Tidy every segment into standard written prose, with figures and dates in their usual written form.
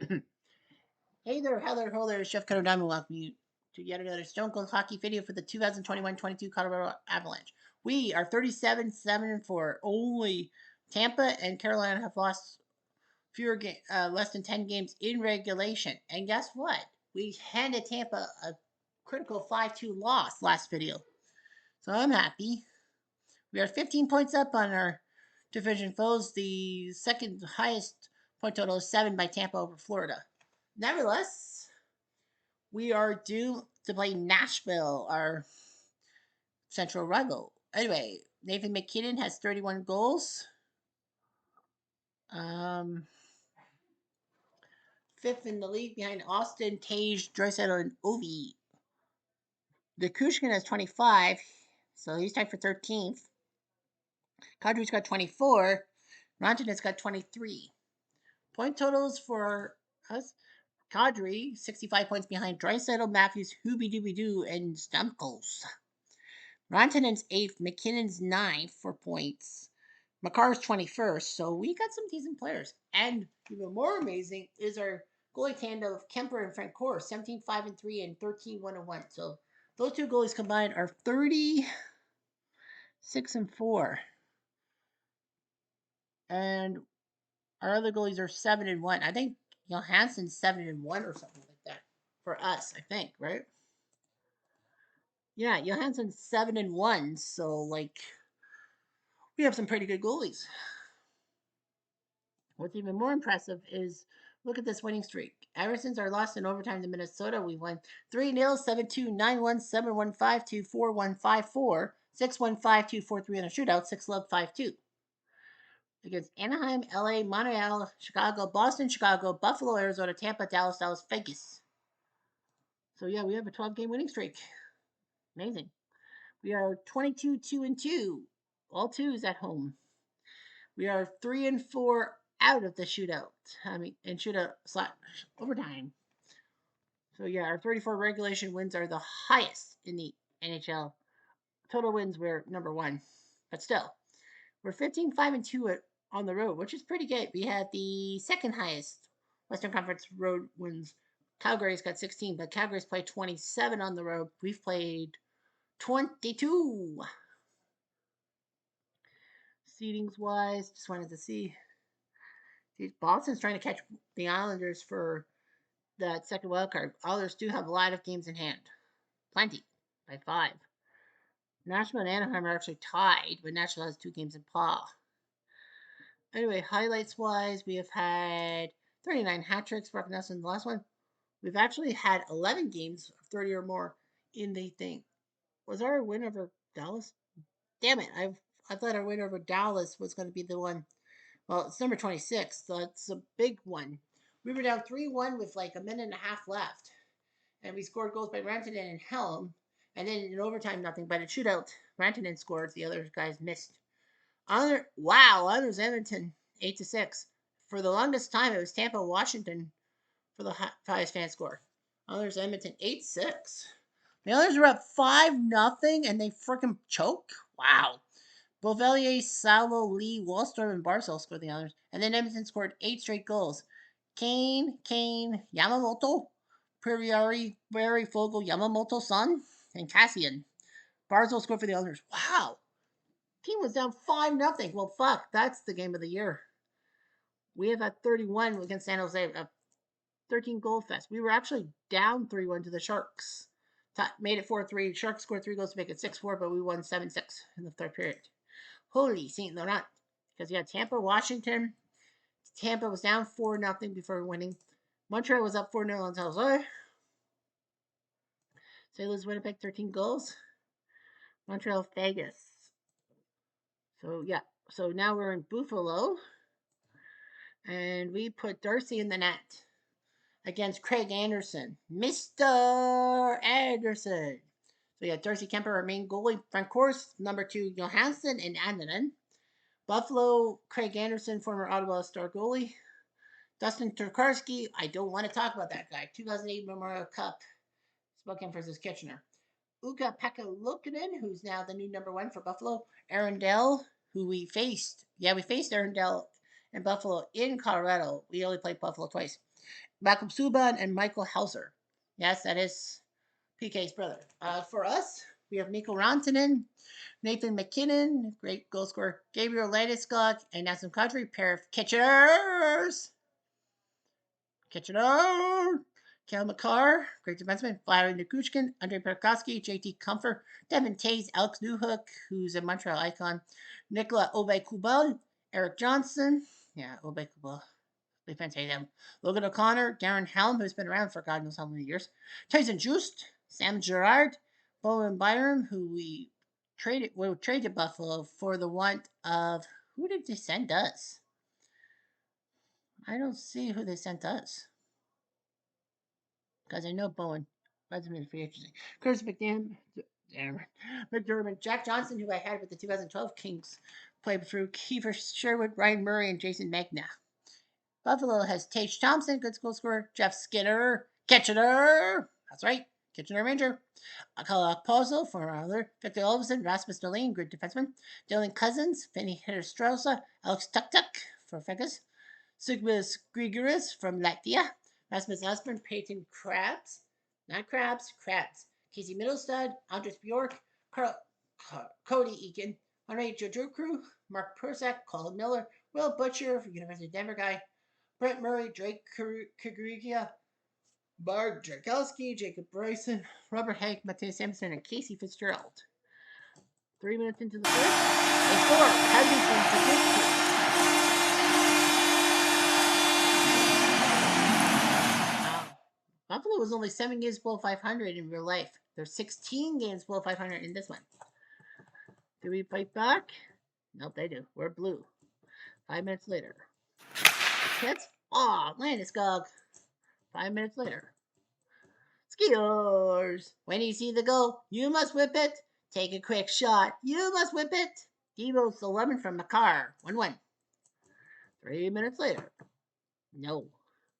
Hey there, hello there, Chef Cutter Diamond. Welcome you to yet another Stone Cold Hockey video for the 2021-22 Colorado Avalanche. We are 37-7-4. Only Tampa and Carolina have lost less than 10 games in regulation. And guess what? We handed Tampa a critical 5-2 loss last video. So I'm happy. We are 15 points up on our division foes. The second highest point total is 7 by Tampa over Florida. Nevertheless, we are due to play Nashville, our central rival. Anyway, Nathan MacKinnon has 31 goals. Um, Fifth in the league behind Austin, Tage, Draisaitl, and Ovi. Kushkin has 25, so he's tied for 13th. Kadri's got 24. Rantanet's got 23. Point totals for us. Kadri, 65 points behind Draisaitl, Matthews, Hooby Dooby Doo, and Stamkos. Rantanen's 8th, MacKinnon's 9th for points. Makar's 21st, so we got some decent players. And even more amazing is our goalie tandem of Kemper and Francoeur, 17-5-3 and 13-1-1. So those two goalies combined are 36-4. And our other goalies are 7-1. I think Johansson's 7-1 or something like that for us, I think, right? Yeah, Johansson's 7-1, so like we have some pretty good goalies. What's even more impressive is look at this winning streak. Ever since our loss in overtime to Minnesota, we won 3-0, 7-2, 9-1, 7-1, 5-2, 4-1, 5-4, 6-1, 5-2, 4-3 on a shootout, 6-love, 5-2. Against Anaheim, LA, Montreal, Chicago, Boston, Chicago, Buffalo, Arizona, Tampa, Dallas, Vegas. So yeah, we have a 12-game winning streak. Amazing. We are 22-2-2. All twos at home. We are 3-4 out of the shootout. And shootout / overtime. So yeah, our 34 regulation wins are the highest in the NHL. Total wins we're number 1, but still, we're 15-5-2 on the road, which is pretty good. We had the second highest Western Conference road wins. Calgary's got 16, but Calgary's played 27 on the road. We've played 22. Seedings wise, just wanted to see. Boston's trying to catch the Islanders for that second wild card. Islanders do have a lot of games in hand. Plenty. By 5. Nashville and Anaheim are actually tied, but Nashville has 2 games in paw. Anyway, highlights wise, we have had 39 hat tricks. Brock Nelson, the last one. We've actually had 11 games of 30 or more in the thing. Was our win over Dallas? Damn it! I thought our win over Dallas was going to be the one. Well, it's number 26, so it's a big one. We were down 3-1 with like a minute and a half left, and we scored goals by Rantanen and Helm, and then in overtime nothing. But in shootout, Rantanen scored. The other guys missed. Others Edmonton 8-6. For the longest time, it was Tampa, Washington for the highest fan score. Others Edmonton 8-6. The others were up 5-0, and they freaking choke. Wow. Beauvillier, Salo, Lee, Wallstrom, and Barzal scored the others. And then Edmonton scored 8 straight goals. Kane, Yamamoto, Prairie, Fogel, Yamamoto, Son, and Cassian. Barzal scored for the others. Wow. Team was down 5-0. Well, fuck. That's the game of the year. We have had 31 against San Jose, a 13 goal fest. We were actually down 3-1 to the Sharks. Made it 4-3. Sharks scored 3 goals to make it 6-4, but we won 7-6 in the third period. Holy St. Laurent. Because you had Tampa, Washington. Tampa was down 4-0 before winning. Montreal was up 4-0 on San Jose. St. Louis, Winnipeg, 13 goals. Montreal, Vegas. So, yeah. So now we're in Buffalo. And we put Darcy in the net against Craig Anderson. Mr. Anderson. So, yeah, Darcy Kemper, our main goalie. Francoeur, number 2, Johansson and Andanen. Buffalo, Craig Anderson, former Ottawa Star goalie. Dustin Tokarski, I don't want to talk about that guy. 2008 Memorial Cup. Spokane versus Kitchener. Ukko-Pekka Luukkonen, who's now the new number 1 for Buffalo. Aaron Dell, who we faced. Yeah, we faced Aaron Dell in Buffalo in Colorado. We only played Buffalo twice. Malcolm Subban, and Michael Hauser. Yes, that is PK's brother. For us, we have Mikko Rantanen, Nathan McKinnon, great goal scorer, Gabriel Landeskog, and Nathan Kadri, pair of catchers. Kitchener, Kel McCarr, great defenseman, Vladimir Nikuchkin, Andrei Burakovsky, JT Comfort, Devin Tays, Alex Newhook, who's a Montreal icon, Nicola Aube-Kubel, Eric Johnson, Aube-Kubel, big fans hate him, Logan O'Connor, Darren Helm, who's been around for God knows how many years, Tyson Just, Sam Girard, Bowen Byram, who we traded Buffalo for the want of, who did they send us? I don't see who they sent us. Because I know Bowen wasn't in free agency. Curtis McDermott, Jack Johnson, who I had with the 2012 Kings, played through Kiefer Sherwood, Ryan Murray, and Jason Magna. Buffalo has Tage Thompson, good goal scorer, Jeff Skinner, Kitchener, that's right, Kitchener Ranger, Akala Pozo for another, Victor Olofsson, Rasmus Dahlin, good defenseman, Dylan Cousins, Vinny Hitterstrosa, Alex Tuktuk for Vegas, Sigmas Grigoris from Latvia, Rasmus Aspen, Peyton Krabs, not Crabs, Krabs, Casey Middlestad, Andres Bjork, Cody Eakin, Andre Jojokru, Mark Persak, Colin Miller, Will Butcher, University of Denver guy, Brett Murray, Drake Kagrigia, Bard Jarkowski, Jacob Bryson, Robert Hank, Matthias Sampson, and Casey Fitzgerald. 3 minutes into the first, they score. Cousins from Trubisky. Buffalo was only 7 games below 500 in real life. There's 16 games below 500 in this one. Do we fight back? Nope, they do. We're blue. 5 minutes later. Hits. Aw, Landeskog. 5 minutes later. Skiers. When you see the goal, you must whip it. Take a quick shot. You must whip it. Devo's 11 from Makar. 1-1. 3 minutes later. No.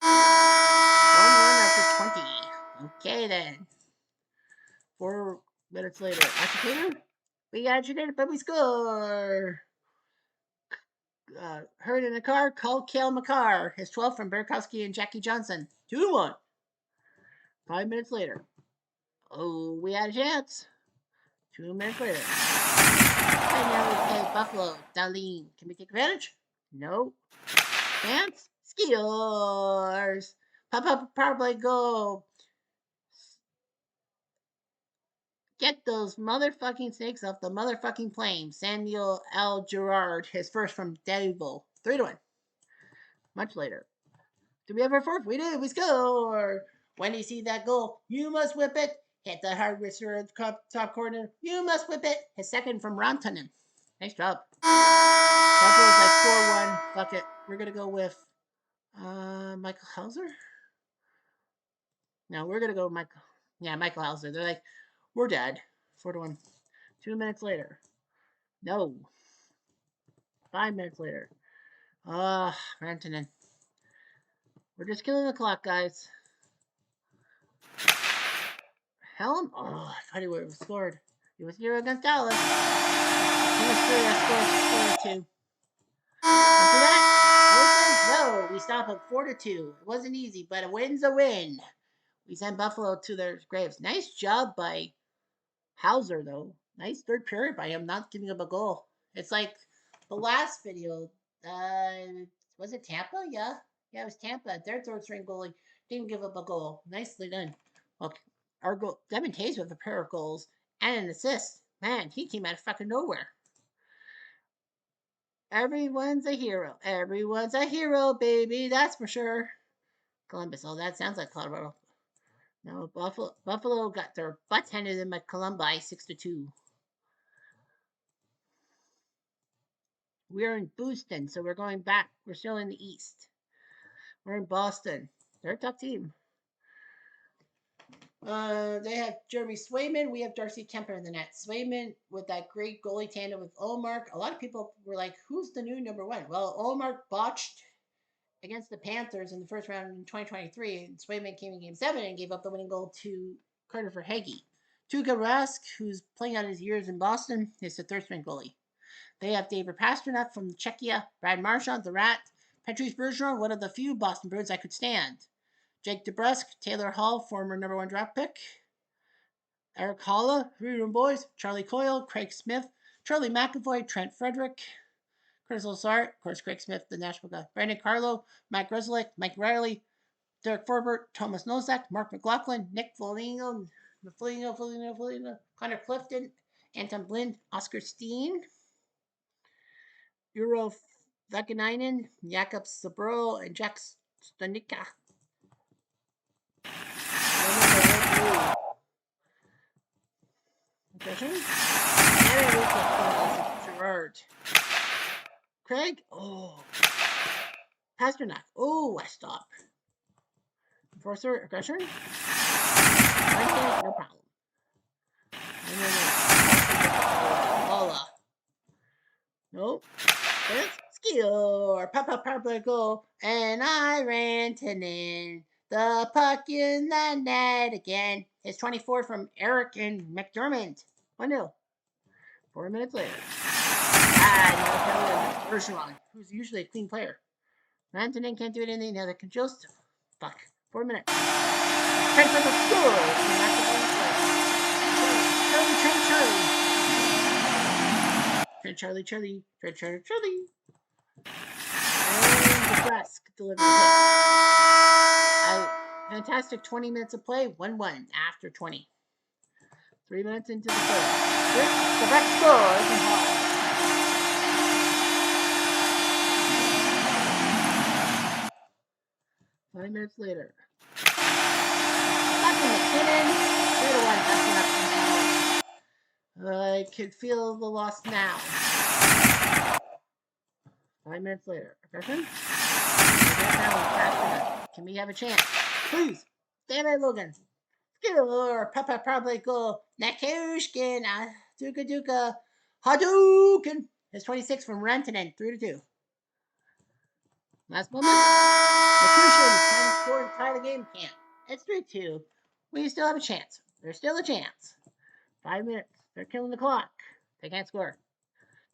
1-1 after 20. Okay then. 4 minutes later. Agitator? We agitated, but we score. Heard in the car, called Kale McCarr. His 12 from Burakovsky and Jackie Johnson. 2-1. 5 minutes later. Oh, we had a chance. 2 minutes later. And now we play Buffalo. Darlene. Can we take advantage? No. Chance? Skiers. Pop, power play, go. Get those motherfucking snakes off the motherfucking plane. Samuel L. Gerard, his first from Devil. 3-1. Much later. Do we have our fourth? We did. We score. When you see that goal, you must whip it. Hit the hard wrister top corner. You must whip it. His second from Rantanen. Nice job. Buffalo's like 4-1. Fuck it. We're going to go with Michael Hauser. No, we're going to go with Michael. Yeah, Michael Hauser. They're like, we're dead. 4-1. 2 minutes later. No. 5 minutes later. Rantanen. We're just killing the clock, guys. Helm? Oh, I thought he would have scored. He was here against Dallas. He was 3. I scored 2. After that, no, we stopped at 4-2. It wasn't easy, but a win's a win. We sent Buffalo to their graves. Nice job by Hauser, though. Nice third period by him, not giving up a goal. It's like the last video. Was it Tampa? Yeah, it was Tampa. Their third string goalie didn't give up a goal. Nicely done. Well, our goal, Devin Tays with a pair of goals and an assist. Man, he came out of fucking nowhere. Everyone's a hero. Everyone's a hero, baby. That's for sure. Columbus. Oh, that sounds like Colorado. No, Buffalo got their butts handed to them at Columbus 6-2. We're in Boston, so we're going back. We're still in the East. We're in Boston. They're a tough team. They have Jeremy Swayman. We have Darcy Kemper in the net. Swayman with that great goalie tandem with Ullmark. A lot of people were like, who's the new number one? Well, Ullmark botched against the Panthers in the first round in 2023. And Swayman came in game 7 and gave up the winning goal to Carter Verhaeghe. Tuukka Rask, who's playing out his years in Boston, is the third string goalie. They have David Pastrnak from Czechia, Brad Marchand, the Rat, Patrice Bergeron, one of the few Boston Bruins I could stand. Jake DeBrusque, Taylor Hall, former #1 draft pick. Eric Holla, Freedom Boys, Charlie Coyle, Craig Smith, Charlie McAvoy, Trent Frederick, Chris Lazar, of course, Craig Smith, the Nashville guy, Brandon Carlo, Mike Grzelcyk, Mike Riley, Derek Forbert, Thomas Nozak, Mark McLaughlin, Nick Foligno, Connor Clifton, Anton Blind, Oscar Steen, Euro Vakanainen, Jakub Sabro, and Jack Stanika. Gerard. Craig? Oh. Pasternak. Oh, I stop. Enforcer, aggression? No problem. Paula. Nope. Skill. Papa Papa goal. And I ran to in. The puck in the net again. It's 24 from Eric and McDermott. 1-0. 4 minutes later. Bergeron, who's usually a clean player. Rantanen can't do anything now that can just. Fuck. 4 minutes. Trent for the score. Trent Charlie. And DeBrusque delivered a fantastic 20 minutes of play. 1-1 after 20. 3 minutes into the third. DeBrusque scores. 5 minutes later. McKinnon. 3-1. I could feel the loss now. 5 minutes later. Aggression? Can we have a chance? Please. Damn it, Logan. Skill or Papa probably goal. Nakushkin. Duka. Hadouken. It's 26 from Rantanen. 3-2. Last moment. Nakushkin trying to score to tie the game. Can't. It's 3-2. We still have a chance. There's still a chance. 5 minutes. They're killing the clock. They can't score.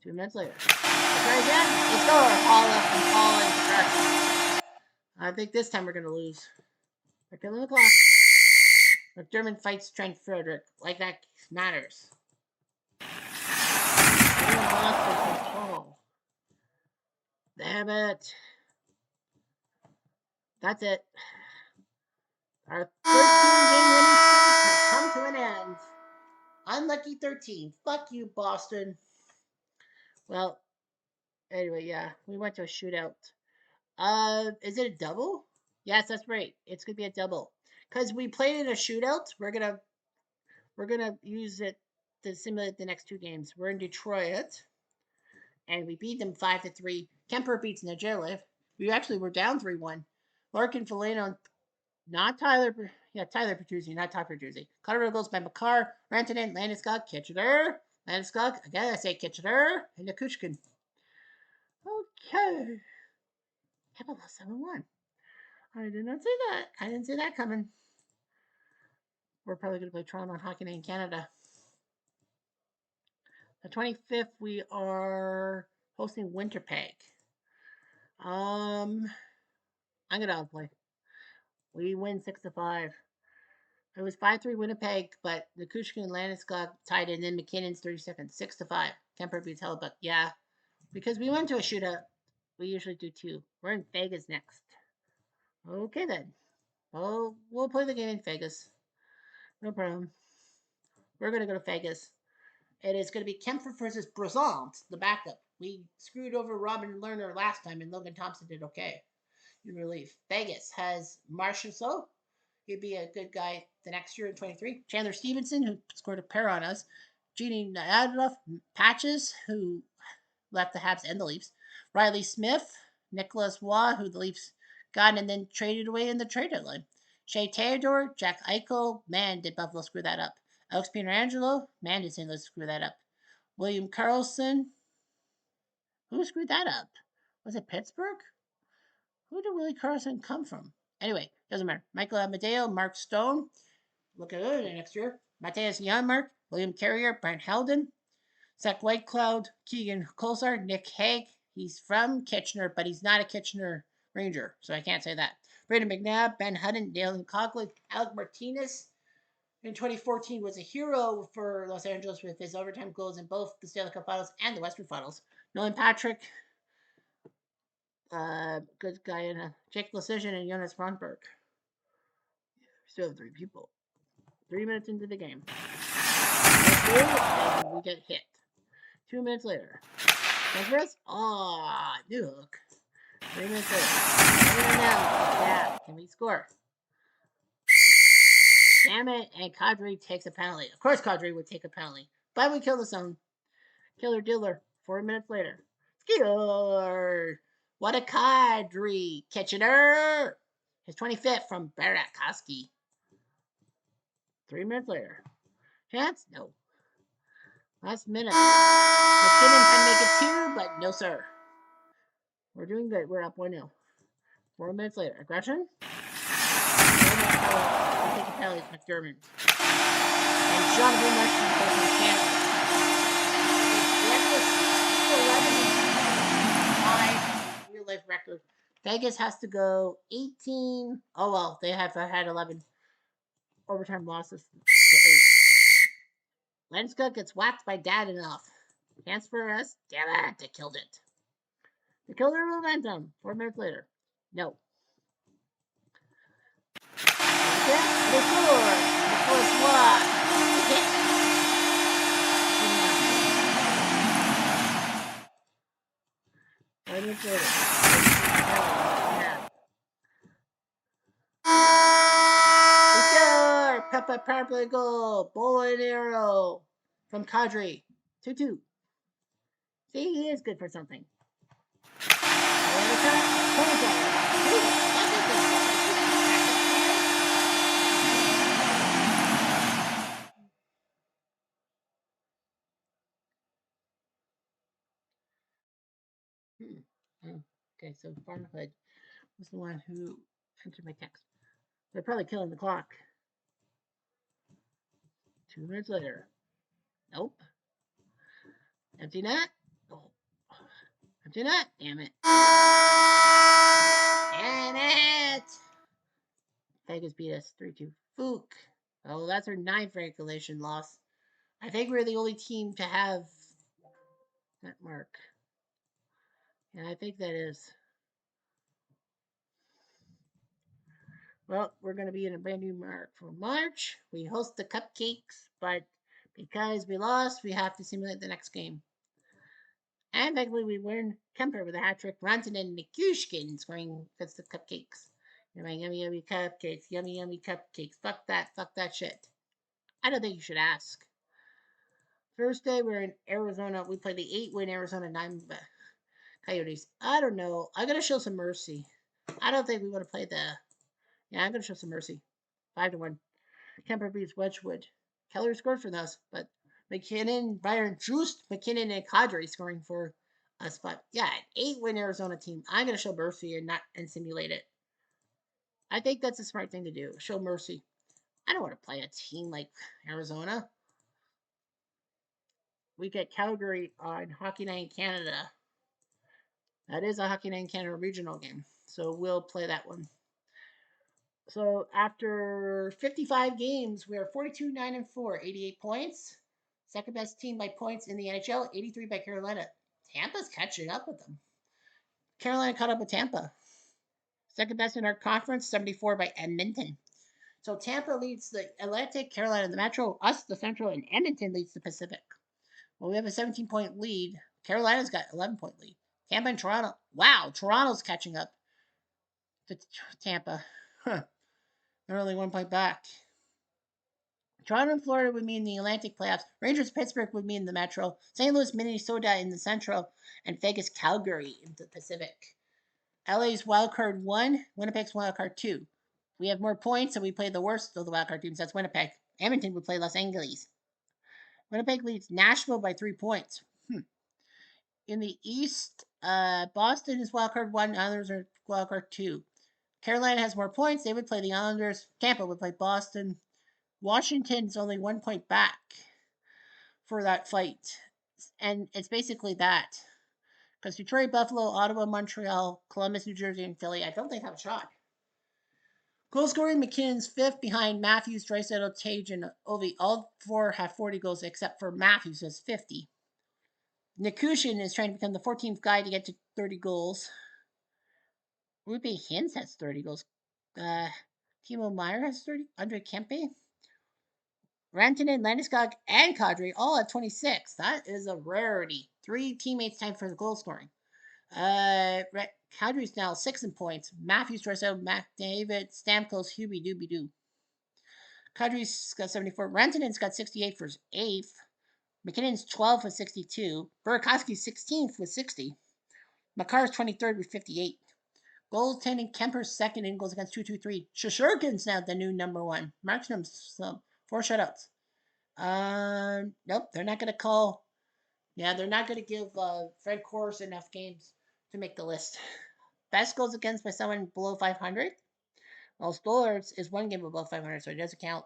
2 minutes later. Try again. They score. All up and falling. I think this time we're going to lose. They're killing the clock. McDermott fights Trent Frederick. Like that matters. Damn it. That's it. Our 13-game winning streak has come to an end. Unlucky 13. Fuck you, Boston. Well, anyway, yeah, we went to a shootout. Is it a double? Yes, that's right. It's gonna be a double. Because we played in a shootout, we're gonna use it to simulate the next two games. We're in Detroit, and we beat them 5-3. Kemper beats Najelov. We actually were down 3-1. Larkin, Foligno, not Tyler. Yeah, Tyler Petrucci, not Tyler Petrucci. Colorado goes by Makar, Rantanen, Landeskog, Kitchener. Landeskog, again I say Kitchener, and Nakushkin. Okay. Tampa lost 7-1. I did not see that. I didn't see that coming. We're probably going to play Toronto on Hockey Night in Canada. The 25th, we are hosting Winnipeg. I'm going to outplay. We win 6-5. It was 5-3 Winnipeg, but the Kushkin and Landeskog tied in, then McKinnon's 30 seconds. 6-5. Kemper beats Hellebuyck. Yeah. Because we went to a shootout. We usually do two. We're in Vegas next. Okay then. Well, we'll play the game in Vegas. No problem. We're going to go to Vegas. It is going to be Kemper versus Brosant, the backup. We screwed over Robin Lerner last time, and Logan Thompson did okay in relief. Vegas has Marchessault. He'd be a good guy the next year in 23. Chandler Stevenson, who scored a pair on us. Genie Nadalov, Patches, who left the Habs and the Leafs. Riley Smith, Nicholas Waugh, who the Leafs got and then traded away in the trade deadline. Shea Theodore, Jack Eichel. Man, did Buffalo screw that up. Alex Pietrangelo. Man, did St. Louis screw that up. William Karlsson. Who screwed that up? Was it Pittsburgh? Who did Willie Karlsson come from? Anyway, doesn't matter. Michael Amadeo, Mark Stone. Look at it next year. Matthias Janmark, William Carrier, Brent Helden, Zach Whitecloud, Keegan Kolsar, Nick Hague. He's from Kitchener, but he's not a Kitchener Ranger, so I can't say that. Brandon McNabb, Ben Hutton, Dalen Coughlin, Alec Martinez. In 2014, was a hero for Los Angeles with his overtime goals in both the Stanley Cup Finals and the Western Finals. Nolan Patrick, good guy in a Jake Lecision and Jonas Brandberg. Still have 3 people. 3 minutes into the game. And we get hit. 2 minutes later. Transfers? Aw, new hook. 3 minutes later. Yeah, can we score? Damn it, and Kadri takes a penalty. Of course Kadri would take a penalty. But we kill the zone. Killer Diller. 4 minutes later. Skeeter! What a Kadri! Kitchener! His 25th from Burakovsky. 3 minutes later. Chance? No. Last minute. McKinnon trying to make it 2, but no, sir. We're doing good. We're up 1-0. 4 minutes later. Aggression? We'll take a penalty. McDermott. And Jonathan Marshall from Canada. Real life record. Vegas has to go 18. Oh well, they have had 11 overtime losses to 8. Lenska gets whacked by Dad enough. Chance for us. Damn it, they killed it. They killed their momentum. 4 minutes later. No. Yeah, they score. The first one. Okay. 5 minutes later. Peppa Purple goal, bow and arrow from Kadri. 2-2. See, he is good for something. Okay, so Farmhood was the one who entered my text. They're probably killing the clock. 2 minutes later. Nope. Empty net. Oh. Empty net. Damn it. Damn it. Vegas beat us 3-2. Fook. Oh, that's our 9th regulation loss. I think we're the only team to have that mark. Yeah, I think that is. Well, we're going to be in a brand new mark for March. We host the Cupcakes, but because we lost, we have to simulate the next game. And thankfully, we win Kemper with a hat trick. Rantanen and Nikushkin scoring against the Cupcakes. Yummy, yummy, yummy cupcakes. Yummy, yummy cupcakes. Fuck that shit. I don't think you should ask. Thursday, we're in Arizona. We play the 8-win Arizona 9 Coyotes. I don't know. I gotta show some mercy. I don't think we want to play the. Yeah, I'm gonna show some mercy. 5-1. Kemper beats Wedgwood. Keller scored for us, but McKinnon, Byron Juiced, McKinnon, and Kadri scoring for us. But yeah, an 8-win Arizona team. I'm gonna show mercy and simulate it. I think that's a smart thing to do. Show mercy. I don't want to play a team like Arizona. We get Calgary on Hockey Night in Canada. That is a Hockey Night in Canada regional game. So we'll play that one. So after 55 games, we are 42-9-4, 88 points. Second best team by points in the NHL, 83 by Carolina. Tampa's catching up with them. Carolina caught up with Tampa. Second best in our conference, 74 by Edmonton. So Tampa leads the Atlantic, Carolina the Metro, us the Central, and Edmonton leads the Pacific. Well, we have a 17-point lead. Carolina's got 11-point lead. Tampa and Toronto. Wow, Toronto's catching up to Tampa. Huh. They're only 1 point back. Toronto and Florida would mean the Atlantic playoffs. Rangers Pittsburgh would mean the Metro. St. Louis Minnesota in the Central. And Vegas Calgary in the Pacific. LA's wildcard 1, Winnipeg's wildcard 2. We have more points, and we play the worst of the wildcard teams. That's Winnipeg. Edmonton would play Los Angeles. Winnipeg leads Nashville by 3 points. In the East, Boston is wildcard 1, Islanders are wildcard 2. Carolina has more points. They would play the Islanders. Tampa would play Boston. Washington's only 1 point back for that fight. And it's basically that. Because Detroit, Buffalo, Ottawa, Montreal, Columbus, New Jersey, and Philly, I don't think have a shot. Goal scoring, McKinnon's fifth behind Matthews, Draisaitl, Tage, and Ovi. All four have 40 goals except for Matthews, who has 50. Nikushin is trying to become the 14th guy to get to 30 goals. Rupe Hintz has 30 goals. Uh, Timo Meyer has 30. Andre Kempe. Rantanen, Landeskog, and Kadri all at 26. That is a rarity. 3 teammates tied for the goal scoring. Kadri's now 6 in points. Matthews, Draisaitl, McDavid, Stamkos, Hubie, Doobie Doo. Kadri's got 74. Rantanen's got 68 for his 8th. McKinnon's 12 with 62. Burakovsky's 16th with 60. Makar's 23rd with 58. Goaltending, Kemper's second in goals against 223. Shishurkin's now the new number one. Markstrom's 4 shutouts. Nope, they're not going to call. Yeah, they're not going to give Fred Coors enough games to make the list. Best goals against by someone below 500. Well, Stolarz is 1 game above 500, so it doesn't count.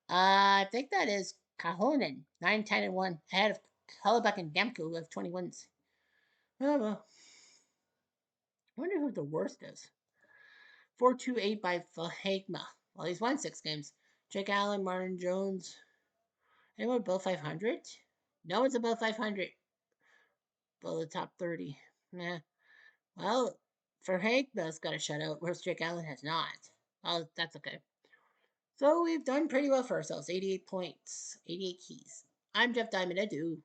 I think that is Cahonen, 9, 10, and 1, ahead of Hellebuck and Demko, who have 20 wins. Oh, well. I wonder who the worst is. 4-2-8 by Verhaeghe. Well, he's won 6 games. Jake Allen, Martin Jones. Anyone above 500? No one's above 500. Below the top 30. Nah. Well, Verhaeghe's got a shutout, whereas Jake Allen has not. Oh, that's okay. So we've done pretty well for ourselves. 88 points, 88 keys. I'm Jeff Diamond. Adieu.